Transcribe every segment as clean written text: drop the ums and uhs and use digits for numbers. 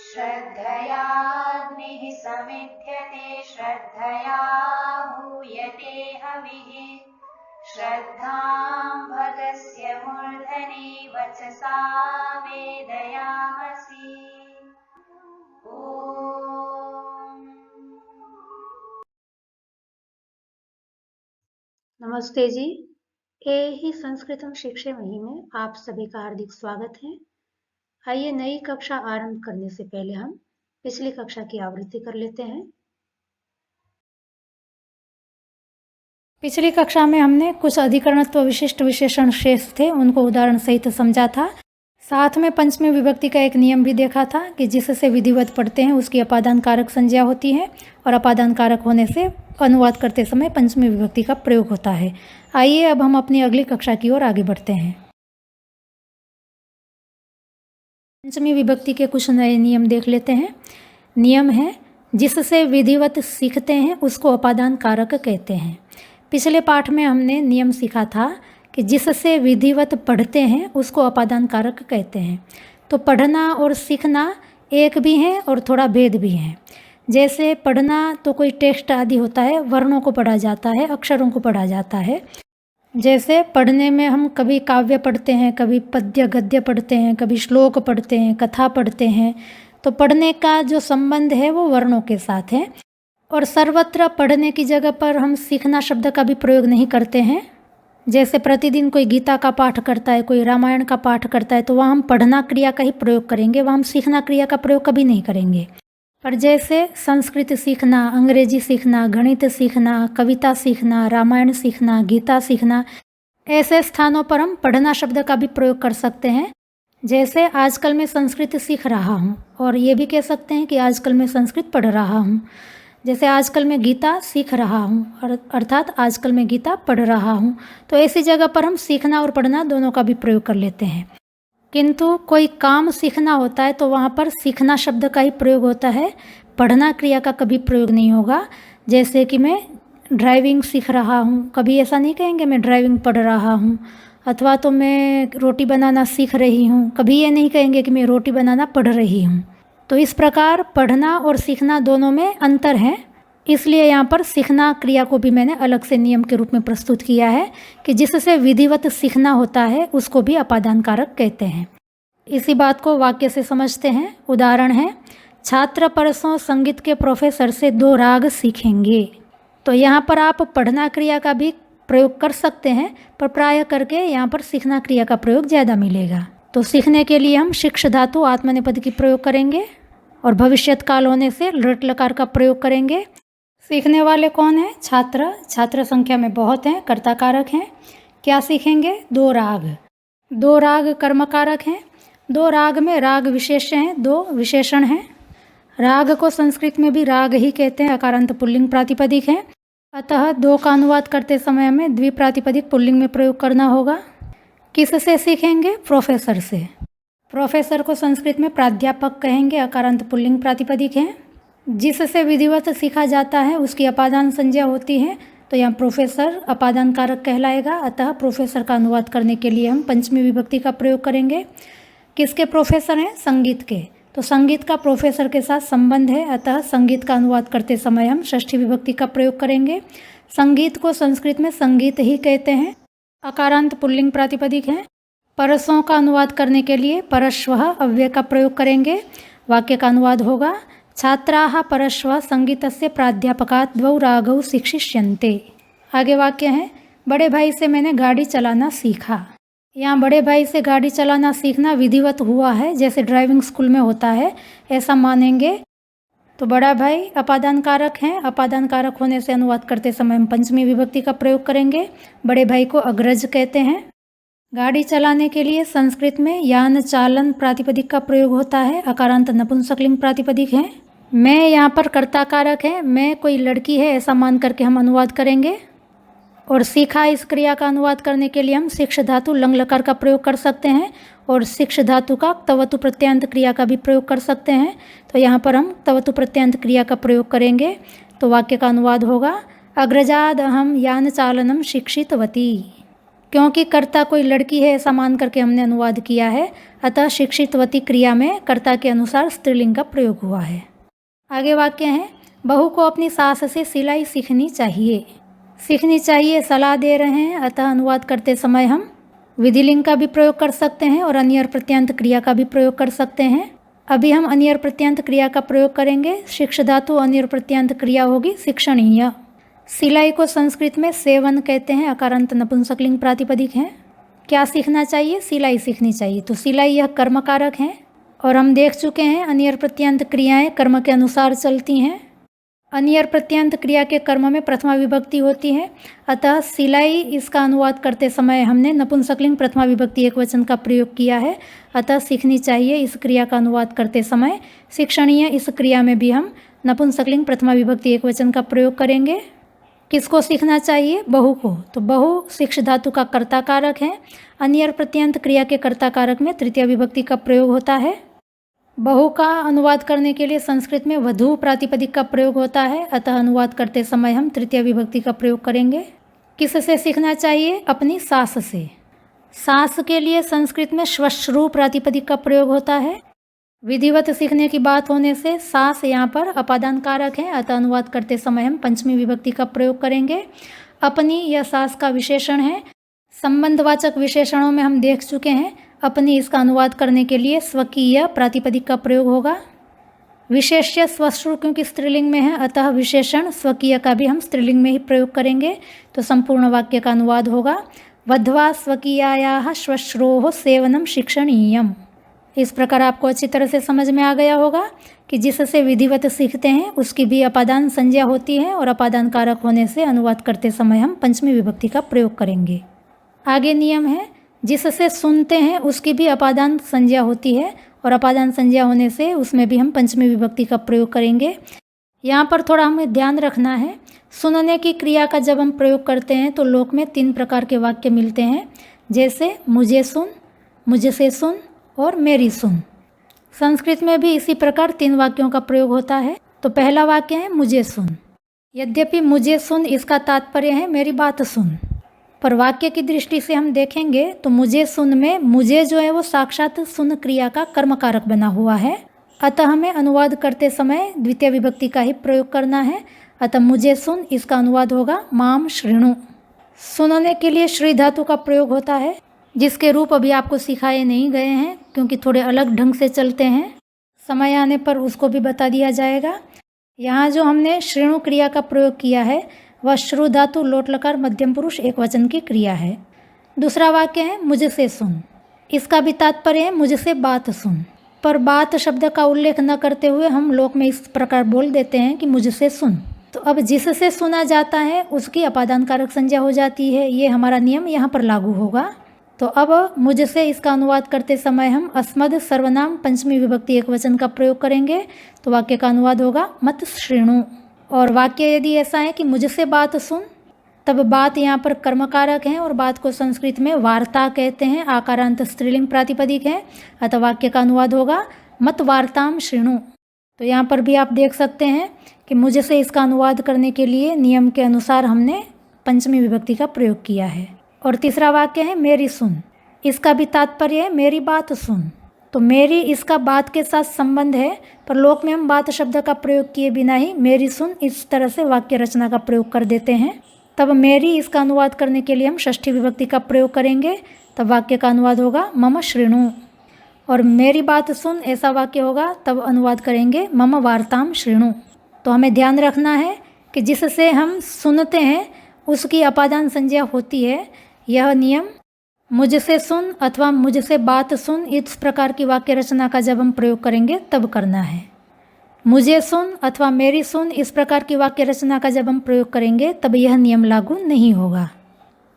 श्रद्धयाग्निः समिध्यते श्रद्धया हूयते हविः श्रद्धां भगस्य मूर्धनि वचसा वेदयामसि। नमस्ते जी। ही संस्कृतम शिक्षामही में आप सभी का हार्दिक स्वागत है। आइए नई कक्षा आरंभ करने से पहले हम पिछली कक्षा की आवृत्ति कर लेते हैं। पिछली कक्षा में हमने कुछ अधिकरणत्व विशिष्ट विशेषण शेष थे उनको उदाहरण सहित समझा था। साथ में पंचमी विभक्ति का एक नियम भी देखा था कि जिससे विधिवत पढ़ते हैं उसकी अपादान कारक संज्ञा होती है और अपादान कारक होने से अनुवाद करते समय पंचमी विभक्ति का प्रयोग होता है। आइए अब हम अपनी अगली कक्षा की ओर आगे बढ़ते हैं। पंचमी विभक्ति के कुछ नए नियम देख लेते हैं। नियम है जिससे विधिवत सीखते हैं उसको अपादान कारक कहते हैं। पिछले पाठ में हमने नियम सीखा था कि जिससे विधिवत पढ़ते हैं उसको अपादान कारक कहते हैं। तो पढ़ना और सीखना एक भी है और थोड़ा भेद भी है। जैसे पढ़ना तो कोई टेक्स्ट आदि होता है, वर्णों को पढ़ा जाता है, अक्षरों को पढ़ा जाता है। जैसे पढ़ने में हम कभी काव्य पढ़ते हैं, कभी पद्य गद्य पढ़ते हैं, कभी श्लोक पढ़ते हैं, कथा पढ़ते हैं। तो पढ़ने का जो संबंध है वो वर्णों के साथ है। और सर्वत्र पढ़ने की जगह पर हम सीखना शब्द का भी प्रयोग नहीं करते हैं। जैसे प्रतिदिन कोई गीता का पाठ करता है, कोई रामायण का पाठ करता है, तो वहाँ हम पढ़ना क्रिया का ही प्रयोग करेंगे, वहाँ हम सीखना क्रिया का प्रयोग कभी नहीं करेंगे। पर जैसे संस्कृत सीखना, अंग्रेजी सीखना, गणित सीखना, कविता सीखना, रामायण सीखना, गीता सीखना, ऐसे स्थानों पर हम पढ़ना शब्द का भी प्रयोग कर सकते हैं। जैसे आजकल मैं संस्कृत सीख रहा हूँ, और ये भी कह सकते हैं कि आजकल मैं संस्कृत पढ़ रहा हूँ। जैसे आजकल मैं गीता सीख रहा हूँ अर्थात आजकल मैं गीता पढ़ रहा हूँ। तो ऐसी जगह पर हम सीखना और पढ़ना दोनों का भी प्रयोग कर लेते हैं। किंतु कोई काम सीखना होता है तो वहाँ पर सीखना शब्द का ही प्रयोग होता है, पढ़ना क्रिया का कभी प्रयोग नहीं होगा। जैसे कि मैं ड्राइविंग सीख रहा हूँ, कभी ऐसा नहीं कहेंगे मैं ड्राइविंग पढ़ रहा हूँ। अथवा तो मैं रोटी बनाना सीख रही हूँ, कभी ये नहीं कहेंगे कि मैं रोटी बनाना पढ़ रही हूँ। तो इस प्रकार पढ़ना और सीखना दोनों में अंतर है, इसलिए यहाँ पर सीखना क्रिया को भी मैंने अलग से नियम के रूप में प्रस्तुत किया है कि जिससे विधिवत सीखना होता है उसको भी अपादान कारक कहते हैं। इसी बात को वाक्य से समझते हैं। उदाहरण है, छात्र परसों संगीत के प्रोफेसर से 2 राग सीखेंगे। तो यहाँ पर आप पढ़ना क्रिया का भी प्रयोग कर सकते हैं, पर प्राय करके यहाँ पर सीखना क्रिया का प्रयोग ज़्यादा मिलेगा। तो सीखने के लिए हम शिक्ष धातु आत्मनेपद की प्रयोग करेंगे और भविष्यत काल होने से लृट लकार का प्रयोग करेंगे। सीखने वाले कौन है? छात्र। छात्र संख्या में बहुत हैं, कर्ता कारक हैं। क्या सीखेंगे? 2 राग। 2 राग कर्मकारक हैं। 2 राग में राग विशेष हैं, 2 विशेषण हैं। राग को संस्कृत में भी राग ही कहते हैं, अकारांत पुल्लिंग प्रातिपदिक है। अतः 2 का अनुवाद करते समय हमें द्विप्रातिपदिक पुल्लिंग में प्रयोग करना होगा। किससे सीखेंगे? प्रोफेसर से। प्रोफेसर को संस्कृत में प्राध्यापक कहेंगे, अकारांत पुल्लिंग प्रातिपदिक है। जिससे विधिवत सीखा जाता है उसकी अपादान संज्ञा होती है, तो यहाँ प्रोफेसर अपादान कारक कहलाएगा। अतः प्रोफेसर का अनुवाद करने के लिए हम पंचमी विभक्ति का प्रयोग करेंगे। किसके प्रोफेसर हैं? संगीत के। तो संगीत का प्रोफेसर के साथ संबंध है, अतः संगीत का अनुवाद करते समय हम षष्ठी विभक्ति का प्रयोग करेंगे। संगीत को संस्कृत में संगीत ही कहते हैं, अकारांत पुल्लिंग प्रातिपदिक है। परसों का अनुवाद करने के लिए परश्वः अव्यय का प्रयोग करेंगे। वाक्य का अनुवाद होगा, छात्राः परश्वः संगीतस्य प्राध्यापकात् 2 रागौ शिक्षिष्यन्ते। आगे वाक्य है, बड़े भाई से मैंने गाड़ी चलाना सीखा। यहाँ बड़े भाई से गाड़ी चलाना सीखना विधिवत हुआ है, जैसे ड्राइविंग स्कूल में होता है, ऐसा मानेंगे। तो बड़ा भाई अपादान कारक हैं, अपादान कारक होने से अनुवाद करते समय हम पंचमी विभक्ति का प्रयोग करेंगे। बड़े भाई को अग्रज कहते हैं। गाड़ी चलाने के लिए संस्कृत में यान चालन प्रातिपदिक का प्रयोग होता है, अकारांत नपुंसकलिंग प्रातिपदिक है। मैं यहाँ पर कर्ता कारक है, मैं कोई लड़की है ऐसा मान करके हम अनुवाद करेंगे। और सीखा इस क्रिया का अनुवाद करने के लिए हम शिक्ष धातु लंग लकार का प्रयोग कर सकते हैं और शिक्ष धातु का तवतु प्रत्यंत क्रिया का भी प्रयोग कर सकते हैं। तो यहाँ पर हम तवतु प्रत्यंत क्रिया का प्रयोग करेंगे। तो वाक्य का अनुवाद होगा, अग्रजाद अहम यान चालनम शिक्षितवती। क्योंकि कर्ता कोई लड़की है ऐसा मान करके हमने अनुवाद किया है, अतः शिक्षितवती क्रिया में कर्ता के अनुसार स्त्रीलिंग का प्रयोग हुआ है। आगे वाक्य है, बहू को अपनी सास से सिलाई सीखनी चाहिए। सीखनी चाहिए सलाह दे रहे हैं, अतः अनुवाद करते समय हम विधिलिंग का भी प्रयोग कर सकते हैं और अन्यर प्रत्यंत क्रिया का भी प्रयोग कर सकते हैं। अभी हम अन्यर प्रत्यंत क्रिया का प्रयोग करेंगे। शिक्ष धातु अन्यर प्रत्यंत क्रिया होगी शिक्षणीय। सिलाई को संस्कृत में सेवन कहते हैं, अकारांत नपुंसकलिंग प्रातिपदिक है। क्या सीखना चाहिए? सिलाई सीखनी चाहिए। तो सिलाई यह कर्म कारक है और हम देख चुके हैं अन्यर प्रत्यंत क्रियाएं कर्म के अनुसार चलती हैं। अन्यर प्रत्यंत क्रिया के कर्म में प्रथमा विभक्ति होती है, अतः सिलाई इसका अनुवाद करते समय हमने नपुंसकलिंग प्रथमा विभक्ति एकवचन का प्रयोग किया है, अतः सीखनी चाहिए इस क्रिया का अनुवाद करते समय शिक्षणीय इस क्रिया में भी हम नपुंसकलिंग प्रथमा विभक्ति एकवचन का प्रयोग करेंगे। किसको सीखना चाहिए? बहू को। तो बहू शिक्ष धातु का कर्ता कारक है। अन्यर प्रत्यंत क्रिया के कर्ता कारक में तृतीय विभक्ति का प्रयोग होता है। बहू का अनुवाद करने के लिए संस्कृत में वधू प्रातिपदिक का प्रयोग होता है, अतः अनुवाद करते समय हम तृतीय विभक्ति का प्रयोग करेंगे। किससे सीखना चाहिए? अपनी सास से। सास के लिए संस्कृत में श्वश्रु प्रातिपदिक का प्रयोग होता है। विधिवत सीखने की बात होने से सास यहाँ पर अपादान कारक है, अतः अनुवाद करते समय हम पंचमी विभक्ति का प्रयोग करेंगे। अपनी यह सास का विशेषण है। संबंधवाचक विशेषणों में हम देख चुके हैं, अपनी इसका अनुवाद करने के लिए स्वकीय प्रातिपदिक का प्रयोग होगा। विशेष्य श्वश्रु क्योंकि स्त्रीलिंग में है, अतः विशेषण स्वकीय का भी हम स्त्रीलिंग में ही प्रयोग करेंगे। तो संपूर्ण वाक्य का अनुवाद होगा वध्वा स्वकीयायाः श्वश्रोः सेवनम शिक्षणीयम। इस प्रकार आपको अच्छी तरह से समझ में आ गया होगा कि जिससे विधिवत सीखते हैं उसकी भी अपादान संज्ञा होती है और अपादान कारक होने से अनुवाद करते समय हम पंचमी विभक्ति का प्रयोग करेंगे। आगे नियम है, जिससे सुनते हैं उसकी भी अपादान संज्ञा होती है और अपादान संज्ञा होने से उसमें भी हम पंचमी विभक्ति का प्रयोग करेंगे। यहाँ पर थोड़ा हमें ध्यान रखना है, सुनने की क्रिया का जब हम प्रयोग करते हैं तो लोक में 3 प्रकार के वाक्य मिलते हैं, जैसे मुझे सुन, मुझसे सुन और मेरी सुन। संस्कृत में भी इसी प्रकार 3 वाक्यों का प्रयोग होता है। तो पहला वाक्य है मुझे सुन। यद्यपि मुझे सुन इसका तात्पर्य है मेरी बात सुन, पर वाक्य की दृष्टि से हम देखेंगे तो मुझे सुन में मुझे जो है वो साक्षात सुन क्रिया का कर्म कारक बना हुआ है, अतः हमें अनुवाद करते समय द्वितीय विभक्ति का ही प्रयोग करना है। अतः मुझे सुन इसका अनुवाद होगा माम शृणु। सुनने के लिए श्री धातु का प्रयोग होता है, जिसके रूप अभी आपको सिखाए नहीं गए हैं क्योंकि थोड़े अलग ढंग से चलते हैं। समय आने पर उसको भी बता दिया जाएगा। यहाँ जो हमने श्रेणु क्रिया का प्रयोग किया है वह श्रु धातु लोट लकार मध्यम पुरुष एक वचन की क्रिया है। दूसरा वाक्य है मुझसे सुन। इसका भी तात्पर्य है मुझसे बात सुन, पर बात शब्द का उल्लेख न करते हुए हम लोक में इस प्रकार बोल देते हैं कि मुझसे सुन। तो अब जिससे सुना जाता है उसकी अपादान कारक संज्ञा हो जाती है। ये हमारा नियम यहाँ पर लागू होगा। तो अब मुझसे इसका अनुवाद करते समय हम अस्मद सर्वनाम पंचमी विभक्ति एक वचन का प्रयोग करेंगे। तो वाक्य का अनुवाद होगा मत श्रेणु। और वाक्य यदि ऐसा है कि मुझसे बात सुन, तब बात यहाँ पर कर्मकारक है और बात को संस्कृत में वार्ता कहते हैं, आकारांत स्त्रीलिंग प्रातिपदिक है, अतः वाक्य का अनुवाद होगा मत वार्ताम श्रेणु। तो यहाँ पर भी आप देख सकते हैं कि मुझसे इसका अनुवाद करने के लिए नियम के अनुसार हमने पंचमी विभक्ति का प्रयोग किया है। और तीसरा वाक्य है मेरी सुन। इसका भी तात्पर्य है मेरी बात सुन। तो मेरी इसका बात के साथ संबंध है, पर लोक में हम बात शब्द का प्रयोग किए बिना ही मेरी सुन इस तरह से वाक्य रचना का प्रयोग कर देते हैं। तब मेरी इसका अनुवाद करने के लिए हम षष्ठी विभक्ति का प्रयोग करेंगे। तब वाक्य का अनुवाद होगा मम श्रेणु। और मेरी बात सुन ऐसा वाक्य होगा तब अनुवाद करेंगे मम वार्ताम श्रेणु। तो हमें ध्यान रखना है कि जिससे हम सुनते हैं उसकी अपादान संज्ञा होती है। यह नियम मुझसे सुन अथवा मुझसे बात सुन इस प्रकार की वाक्य रचना का जब हम प्रयोग करेंगे तब करना है। मुझे सुन अथवा मेरी सुन इस प्रकार की वाक्य रचना का जब हम प्रयोग करेंगे तब यह नियम लागू नहीं होगा।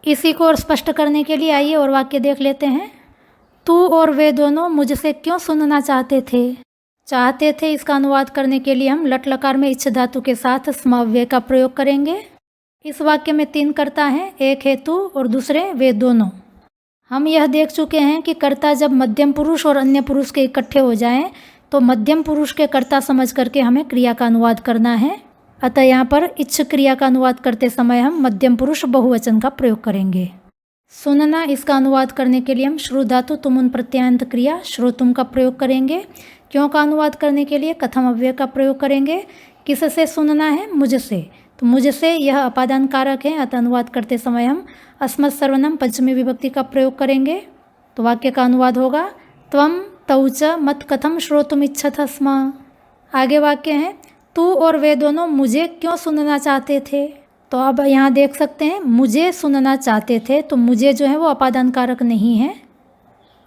इसी को और स्पष्ट करने के लिए आइए और वाक्य देख लेते हैं। तू और वे दोनों मुझसे क्यों सुनना चाहते थे इसका अनुवाद करने के लिए हम लट लकार में इच्छ धातु के साथ स्मव्यय का प्रयोग करेंगे। इस वाक्य में 3 कर्ता हैं, एक है तू और दूसरे वे दोनों। हम यह देख चुके हैं कि कर्ता जब मध्यम पुरुष और अन्य पुरुष के इकट्ठे हो जाएं तो मध्यम पुरुष के कर्ता समझ करके हमें क्रिया का अनुवाद करना है। अतः यहाँ पर इच्छ क्रिया का अनुवाद करते समय हम मध्यम पुरुष बहुवचन का प्रयोग करेंगे। सुनना, इसका अनुवाद करने के लिए हम श्रु धातु तुमुन प्रत्यांत क्रिया श्रोतुम का प्रयोग करेंगे। क्यों का अनुवाद करने के लिए कथम अव्यय का प्रयोग करेंगे। किससे सुनना है, मुझसे, तो मुझसे यह अपादान कारक है, अतः अनुवाद करते समय हम अस्मत् सर्वनाम पंचमी विभक्ति का प्रयोग करेंगे। तो वाक्य का अनुवाद होगा त्वम तौ च मत कथम श्रोतुम इच्छथ स्म। आगे वाक्य है तू और वे दोनों मुझे क्यों सुनना चाहते थे। तो अब यहाँ देख सकते हैं मुझे सुनना चाहते थे, तो मुझे जो है वो अपादान कारक नहीं है,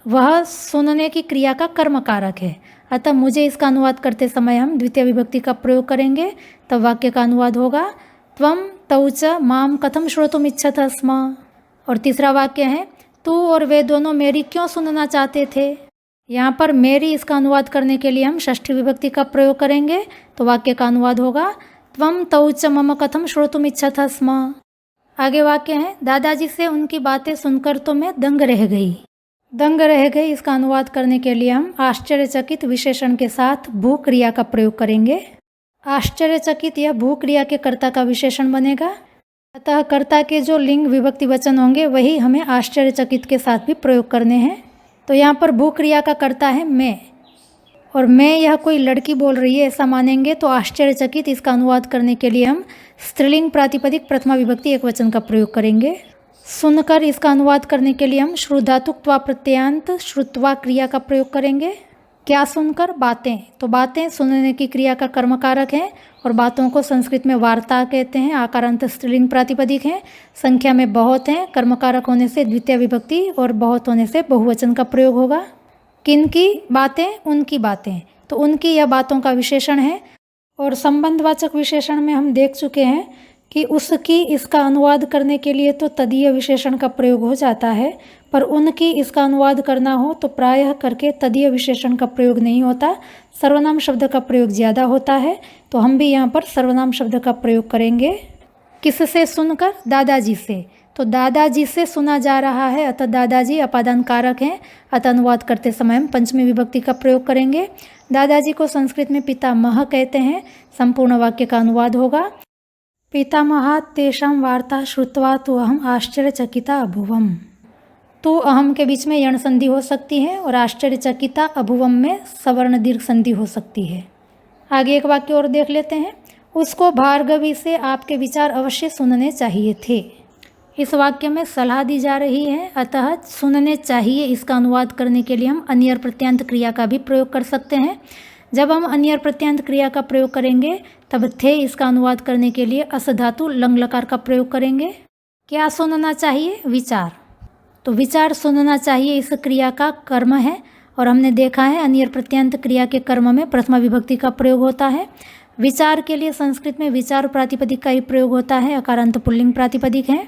वह सुनने की क्रिया का कर्म कारक है। अतः मुझे इसका अनुवाद करते समय हम द्वितीय विभक्ति का प्रयोग करेंगे। तब वाक्य का अनुवाद होगा त्वम तौ च माम कथम श्रोतुम इच्छथ स्म। और तीसरा वाक्य है तू और वे दोनों मेरी क्यों सुनना चाहते थे। यहाँ पर मेरी, इसका अनुवाद करने के लिए हम षष्ठी विभक्ति का प्रयोग करेंगे। तो वाक्य का अनुवाद होगा त्वम तौ च मम कथम श्रोतुम इच्छथ स्म। आगे वाक्य है दादाजी से उनकी बातें सुनकर तो मैं दंग रह गई। दंग रह गई, इसका अनुवाद करने के लिए हम आश्चर्यचकित विशेषण के साथ भू क्रिया का प्रयोग करेंगे। आश्चर्यचकित यह भू क्रिया के कर्ता का विशेषण बनेगा, अतः कर्ता के जो लिंग विभक्ति वचन होंगे वही हमें आश्चर्यचकित के साथ भी प्रयोग करने हैं। तो यहाँ पर भू क्रिया का कर्ता है मैं, और मैं यह कोई लड़की बोल रही है ऐसा मानेंगे तो आश्चर्यचकित, इसका अनुवाद करने के लिए हम स्त्रीलिंग प्रातिपदिक प्रथमा विभक्ति एक वचन का प्रयोग करेंगे। सुनकर, इसका अनुवाद करने के लिए हम श्रु धातुक्त्वा प्रत्यांत श्रुत्वा क्रिया का प्रयोग करेंगे। क्या सुनकर, बातें, तो बातें सुनने की क्रिया का कर्मकारक है और बातों को संस्कृत में वार्ता कहते हैं। आकारांत स्त्रीलिंग प्रातिपदिक है, संख्या में बहुत हैं, कर्मकारक होने से द्वितीय विभक्ति और बहुत होने से बहुवचन का प्रयोग होगा। किनकी बातें, उनकी बातें, तो उनकी यह बातों का विशेषण है। और संबंधवाचक विशेषण में हम देख चुके हैं कि उसकी, इसका अनुवाद करने के लिए तो तदीय विशेषण का प्रयोग हो जाता है, पर उनकी, इसका अनुवाद करना हो तो प्रायः करके तदीय विशेषण का प्रयोग नहीं होता, सर्वनाम शब्द का प्रयोग ज़्यादा होता है। तो हम भी यहाँ पर सर्वनाम शब्द का प्रयोग करेंगे। किससे सुनकर, दादाजी से, तो दादाजी से सुना जा रहा है, अतः दादाजी अपादान कारक हैं, अतः अनुवाद करते समय हम पंचमी विभक्ति का प्रयोग करेंगे। दादाजी को संस्कृत में पितामह कहते हैं। संपूर्ण वाक्य का अनुवाद होगा पितामहात् तेषां वार्ता श्रुत्वा तु अहम आश्चर्यचकिता अभुवम। तो अहम के बीच में यण संधि हो सकती है और आश्चर्यचकिता अभुवम में सवर्ण दीर्घ संधि हो सकती है। आगे एक वाक्य और देख लेते हैं। उसको भार्गवी से आपके विचार अवश्य सुनने चाहिए थे। इस वाक्य में सलाह दी जा रही है, अतः सुनने चाहिए, इसका अनुवाद करने के लिए हम अन्यर प्रत्यांत क्रिया का भी प्रयोग कर सकते हैं। जब हम अन्यर प्रत्यांत क्रिया का प्रयोग करेंगे तब थे, इसका अनुवाद करने के लिए अस धातु लंग लकार का प्रयोग करेंगे। क्या सुनना चाहिए, विचार, तो विचार सुनना चाहिए इस क्रिया का कर्म है। और हमने देखा है अन्यर प्रत्यांत क्रिया के कर्म में प्रथमा विभक्ति का प्रयोग होता है। विचार के लिए संस्कृत में विचार प्रातिपदिक का ही प्रयोग होता है, अकारांत पुल्लिंग प्रातिपदिक है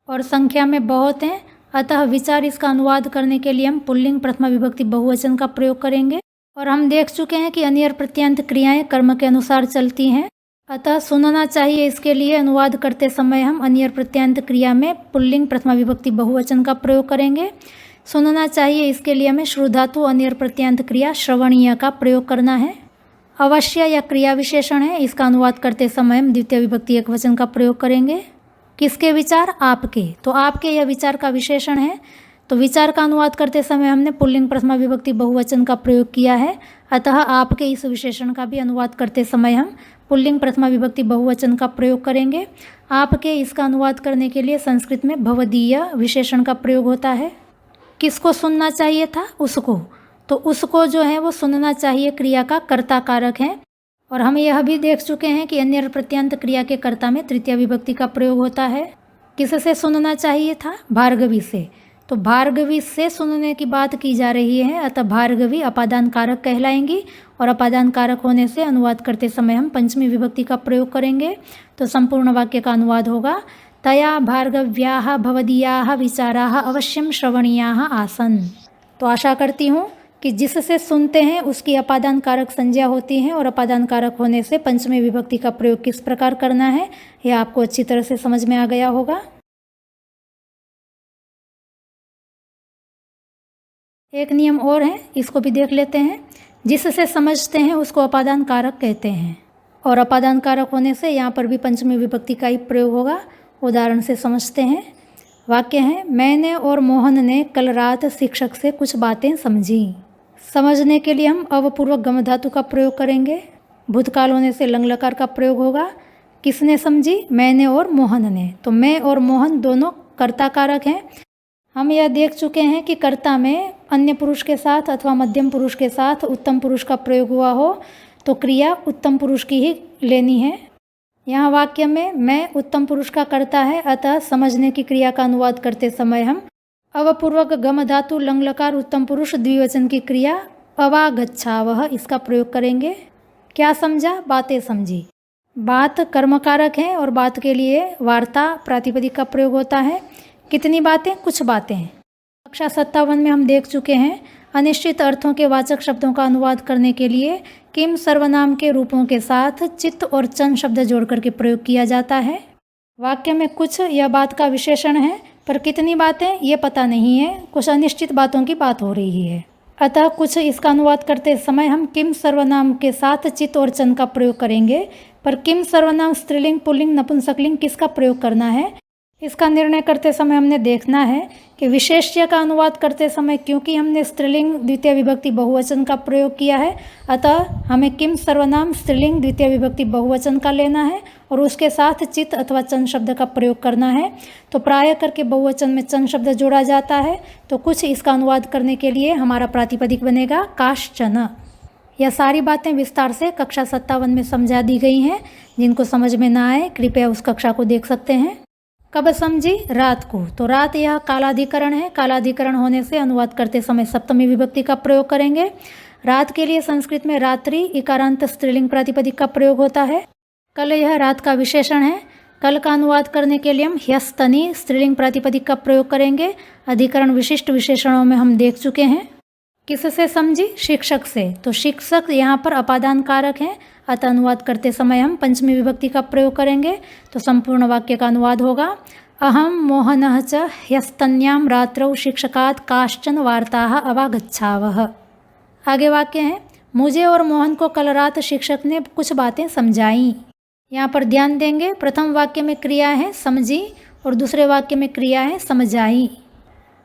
और संख्या में बहुत हैं, अतः विचार, इसका अनुवाद करने के लिए हम पुल्लिंग प्रथमा विभक्ति बहुवचन का प्रयोग करेंगे। और हम देख चुके हैं कि अन्यर प्रत्यांत क्रियाएं कर्म के अनुसार चलती हैं, अतः सुनना चाहिए, इसके लिए अनुवाद करते समय हम अन्यर प्रत्यांत क्रिया में पुल्लिंग प्रथमा विभक्ति बहुवचन का प्रयोग करेंगे। सुनना चाहिए, इसके लिए हमें श्रु धातु अन्यर प्रत्यांत क्रिया श्रवणीय का प्रयोग करना है। अवश्य या क्रिया विशेषण है, इसका अनुवाद करते समय हम द्वितीय विभक्ति एक वचन का प्रयोग करेंगे। किसके विचार, आपके, तो आपके यह विचार का विशेषण है। तो विचार का अनुवाद करते समय हमने पुल्लिंग प्रथमा विभक्ति बहुवचन का प्रयोग किया है, अतः आपके इस विशेषण का भी अनुवाद करते समय हम पुल्लिंग प्रथमा विभक्ति बहुवचन का प्रयोग करेंगे। आपके, इसका अनुवाद करने के लिए संस्कृत में भवदीय विशेषण का प्रयोग होता है। किसको सुनना चाहिए था, उसको, तो उसको जो है वो सुनना चाहिए क्रिया का कर्ता कारक है। और हम यह भी देख चुके हैं कि अन्य प्रत्यांत क्रिया के कर्ता में तृतीय विभक्ति का प्रयोग होता है। किससे सुनना चाहिए था, भार्गवी से, तो भार्गवी से सुनने की बात की जा रही है, अतः भार्गवी अपादान कारक कहलाएंगी और अपादान कारक होने से अनुवाद करते समय हम पंचमी विभक्ति का प्रयोग करेंगे। तो संपूर्ण वाक्य का अनुवाद होगा तया भार्गव्याः भवदीयाः विचाराः अवश्यम श्रवणीयाः आसन। तो आशा करती हूँ कि जिससे सुनते हैं उसकी अपादान कारक संज्ञा होती है और अपादान कारक होने से पंचमी विभक्ति का प्रयोग किस प्रकार करना है यह आपको अच्छी तरह से समझ में आ गया होगा। एक नियम और है, इसको भी देख लेते हैं। जिससे समझते हैं उसको अपादान कारक कहते हैं और अपादान कारक होने से यहाँ पर भी पंचमी विभक्ति का ही प्रयोग होगा। उदाहरण से समझते हैं। वाक्य है, मैंने और मोहन ने कल रात शिक्षक से कुछ बातें समझी। समझने के लिए हम अवपूर्वक गम धातु का प्रयोग करेंगे। भूतकाल होने से लंग लकार का प्रयोग होगा। किसने समझी? मैंने और मोहन ने। तो मैं और मोहन दोनों कर्ता कारक हैं। हम यह देख चुके हैं कि कर्ता में अन्य पुरुष के साथ अथवा मध्यम पुरुष के साथ उत्तम पुरुष का प्रयोग हुआ हो तो क्रिया उत्तम पुरुष की ही लेनी है। यहाँ वाक्य में मैं उत्तम पुरुष का कर्ता है, अतः समझने की क्रिया का अनुवाद करते समय हम अवपूर्वक गम धातु लंग लकार उत्तम पुरुष द्विवचन की क्रिया अवागच्छावः इसका प्रयोग करेंगे। क्या समझा? बातें समझी। बात कर्मकारक है और बात के लिए वार्ता प्रातिपदिक का प्रयोग होता है। कितनी बातें? कुछ बातें। कक्षा 57 में हम देख चुके हैं अनिश्चित अर्थों के वाचक शब्दों का अनुवाद करने के लिए किम सर्वनाम के रूपों के साथ चित्त और चन शब्द जोड़ करके प्रयोग किया जाता है। वाक्य में कुछ यह बात का विशेषण है, पर कितनी बातें ये पता नहीं है। कुछ अनिश्चित बातों की बात हो रही है, अतः कुछ इसका अनुवाद करते समय हम किम सर्वनाम के साथ चित्त और चन का प्रयोग करेंगे। पर किम सर्वनाम स्त्रीलिंग, पुल्लिंग, नपुंसकलिंग किसका प्रयोग करना है, इसका निर्णय करते समय हमने देखना है कि विशेष्य का अनुवाद करते समय क्योंकि हमने स्त्रीलिंग द्वितीय विभक्ति बहुवचन का प्रयोग किया है, अतः हमें किम सर्वनाम स्त्रीलिंग द्वितीय विभक्ति बहुवचन का लेना है और उसके साथ चित्त अथवा चन शब्द का प्रयोग करना है। तो प्राय करके बहुवचन में चन शब्द जोड़ा जाता है। तो कुछ इसका अनुवाद करने के लिए हमारा प्रातिपदिक बनेगा काश्चन। यह सारी बातें विस्तार से कक्षा 57 में समझा दी गई हैं। जिनको समझ में ना आए कृपया उस कक्षा को देख सकते हैं। कब समझी? रात को। तो रात यह कालाधिकरण है। कालाधिकरण होने से अनुवाद करते समय सप्तमी विभक्ति का प्रयोग करेंगे। रात के लिए संस्कृत में रात्रि इकारांत स्त्रीलिंग प्रातिपदिक का प्रयोग होता है। कल यह रात का विशेषण है। कल का अनुवाद करने के लिए हम ह्यस्तनी स्त्रीलिंग प्रातिपदिक का प्रयोग करेंगे। अधिकरण विशिष्ट विशेषणों में हम देख चुके हैं। किससे समझी? शिक्षक से। तो शिक्षक यहाँ पर अपादान कारक हैं, अतः अनुवाद करते समय हम पंचमी विभक्ति का प्रयोग करेंगे। तो संपूर्ण वाक्य का अनुवाद होगा अहम मोहनः च ह्यस्तन्यां रात्रौ शिक्षकात् काश्चन वार्ताः अवागच्छावः। आगे वाक्य है, मुझे और मोहन को कल रात शिक्षक ने कुछ बातें समझाई। यहाँ पर ध्यान देंगे, प्रथम वाक्य में क्रिया है समझी और दूसरे वाक्य में क्रिया है समझाई।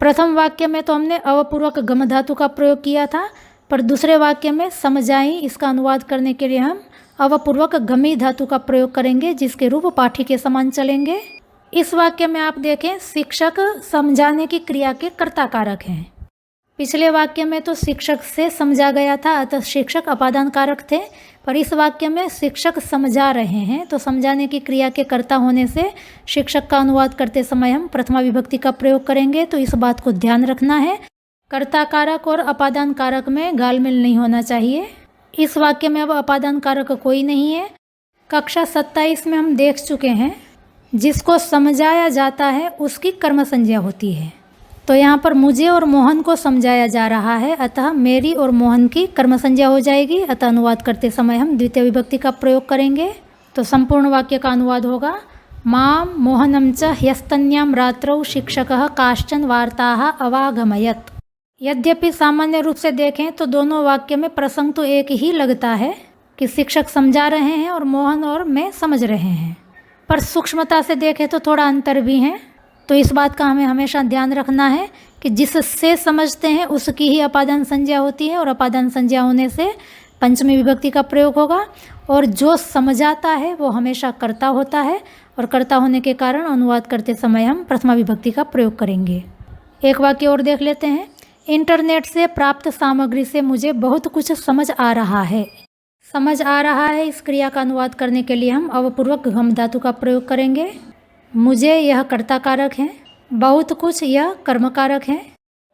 प्रथम वाक्य में तो हमने अवपूर्वक गम धातु का प्रयोग किया था, पर दूसरे वाक्य में समझाई इसका अनुवाद करने के लिए हम अवपूर्वक गमी धातु का प्रयोग करेंगे, जिसके रूप पाठी के समान चलेंगे। इस वाक्य में आप देखें शिक्षक समझाने की क्रिया के कर्ता कारक हैं। पिछले वाक्य में तो शिक्षक से समझा गया था, अतः शिक्षक अपादान कारक थे, पर इस वाक्य में शिक्षक समझा रहे हैं, तो समझाने की क्रिया के कर्ता होने से शिक्षक का अनुवाद करते समय हम प्रथमा विभक्ति का प्रयोग करेंगे। तो इस बात को ध्यान रखना है, कर्ता कारक और अपादान कारक में गालमेल नहीं होना चाहिए। इस वाक्य में अब अपादान कारक कोई नहीं है। कक्षा 27 में हम देख चुके हैं जिसको समझाया जाता है उसकी कर्म संज्ञा होती है। तो यहाँ पर मुझे और मोहन को समझाया जा रहा है, अतः मेरी और मोहन की कर्म संज्ञा हो जाएगी। अतः अनुवाद करते समय हम द्वितीय विभक्ति का प्रयोग करेंगे। तो संपूर्ण वाक्य का अनुवाद होगा मां मोहनम च ह्यस्तन्यां रात्रौ शिक्षकः काश्चन वार्ताः अवागमयत्। यद्यपि सामान्य रूप से देखें तो दोनों वाक्य में प्रसंग तो एक ही लगता है कि शिक्षक समझा रहे हैं और मोहन और मैं समझ रहे हैं, पर सूक्ष्मता से देखें तो थोड़ा अंतर भी है। तो इस बात का हमें हमेशा ध्यान रखना है कि जिससे समझते हैं उसकी ही अपादान संज्ञा होती है और अपादान संज्ञा होने से पंचमी विभक्ति का प्रयोग होगा, और जो समझाता है वो हमेशा कर्ता होता है और कर्ता होने के कारण अनुवाद करते समय हम प्रथमा विभक्ति का प्रयोग करेंगे। एक वाक्य और देख लेते हैं, इंटरनेट से प्राप्त सामग्री से मुझे बहुत कुछ समझ आ रहा है। समझ आ रहा है इस क्रिया का अनुवाद करने के लिए हम अवपूर्वक गम धातु का प्रयोग करेंगे। मुझे यह कर्ता कारक है, बहुत कुछ यह कर्म कारक है।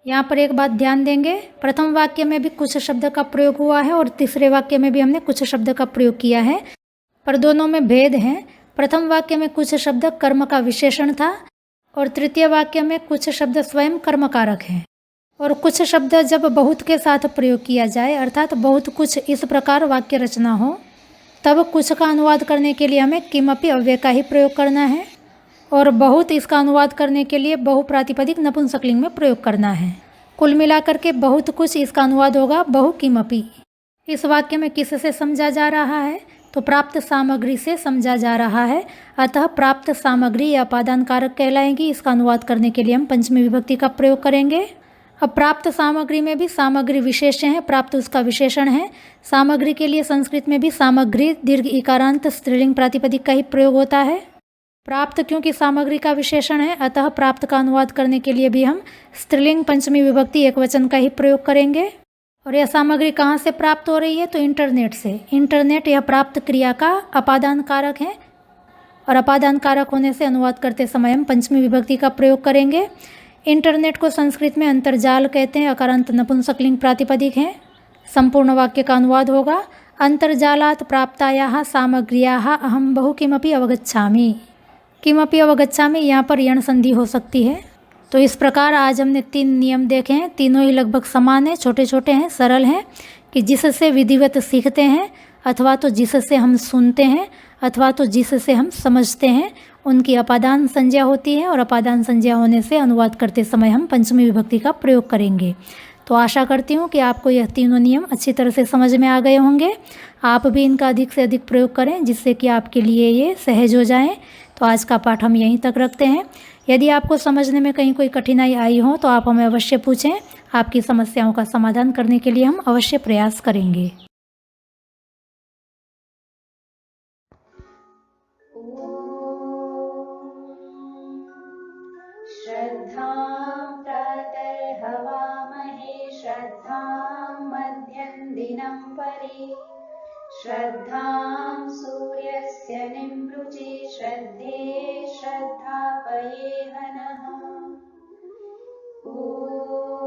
यहाँ पर एक बात ध्यान देंगे, प्रथम वाक्य में भी कुछ शब्द का प्रयोग हुआ है और तीसरे वाक्य में भी हमने कुछ शब्द का प्रयोग किया है, पर दोनों में भेद है। प्रथम वाक्य में कुछ शब्द कर्म का विशेषण था और तृतीय वाक्य में कुछ शब्द स्वयं कर्म कारक हैं। और कुछ शब्द जब बहुत के साथ प्रयोग किया जाए, अर्थात बहुत कुछ इस प्रकार वाक्य रचना हो, तब कुछ का अनुवाद करने के लिए हमें किमपि अव्यय का ही प्रयोग करना है, और बहुत इसका अनुवाद करने के लिए बहुप्रातिपदिक नपुंसकलिंग में प्रयोग करना है। कुल मिलाकर के बहुत कुछ इसका अनुवाद होगा बहु किमपि। इस वाक्य में किससे समझा जा रहा है? तो प्राप्त सामग्री से समझा जा रहा है, अतः प्राप्त सामग्री या अपादान कारक कहलाएगी। इसका अनुवाद करने के लिए हम पंचमी विभक्ति का प्रयोग करेंगे। अब प्राप्त सामग्री में भी सामग्री विशेष्य है, प्राप्त उसका विशेषण है। सामग्री के लिए संस्कृत में भी सामग्री दीर्घ इकारांत स्त्रीलिंग प्रातिपदिक का ही प्रयोग होता है। प्राप्त क्योंकि सामग्री का विशेषण है, अतः प्राप्त का अनुवाद करने के लिए भी हम स्त्रीलिंग पंचमी विभक्ति एकवचन का ही प्रयोग करेंगे। और यह सामग्री कहाँ से प्राप्त हो रही है, तो इंटरनेट से। इंटरनेट यह प्राप्त क्रिया का अपादान कारक है, और अपादान कारक होने से अनुवाद करते समय हम पंचमी विभक्ति का प्रयोग करेंगे। इंटरनेट को संस्कृत में अंतर्जाल कहते हैं, अकारांत नपुंसकलिंग प्रातिपदिक हैं। संपूर्ण वाक्य का अनुवाद होगा, अंतर्जालात् प्राप्तायाः सामग्र्याः अहं बहु किमपि अवगच्छामि। किमपि अवगच्छामि यहाँ पर यण संधि हो सकती है। तो इस प्रकार आज हमने 3 नियम देखे हैं, तीनों ही लगभग समान हैं, छोटे छोटे हैं, सरल हैं, कि जिससे विधिवत सीखते हैं, अथवा तो जिससे हम सुनते हैं, अथवा तो जिससे हम समझते हैं, उनकी अपादान संज्ञा होती है, और अपादान संज्ञा होने से अनुवाद करते समय हम पंचमी विभक्ति का प्रयोग करेंगे। तो आशा करती हूँ कि आपको यह तीनों नियम अच्छी तरह से समझ में आ गए होंगे। आप भी इनका अधिक से अधिक प्रयोग करें, जिससे कि आपके लिए ये सहज हो जाएं। तो आज का पाठ हम यहीं तक रखते हैं। यदि आपको समझने में कहीं कोई कठिनाई आई हो तो आप हमें अवश्य पूछें। आपकी समस्याओं का समाधान करने के लिए हम अवश्य प्रयास करेंगे। श्रद्धां प्रातर्हवामहे श्रद्धां मध्यं दिनं परि श्रद्धां सूर्यस्य निमृचे श्रद्धे श्रद्धापये हनः। ॐ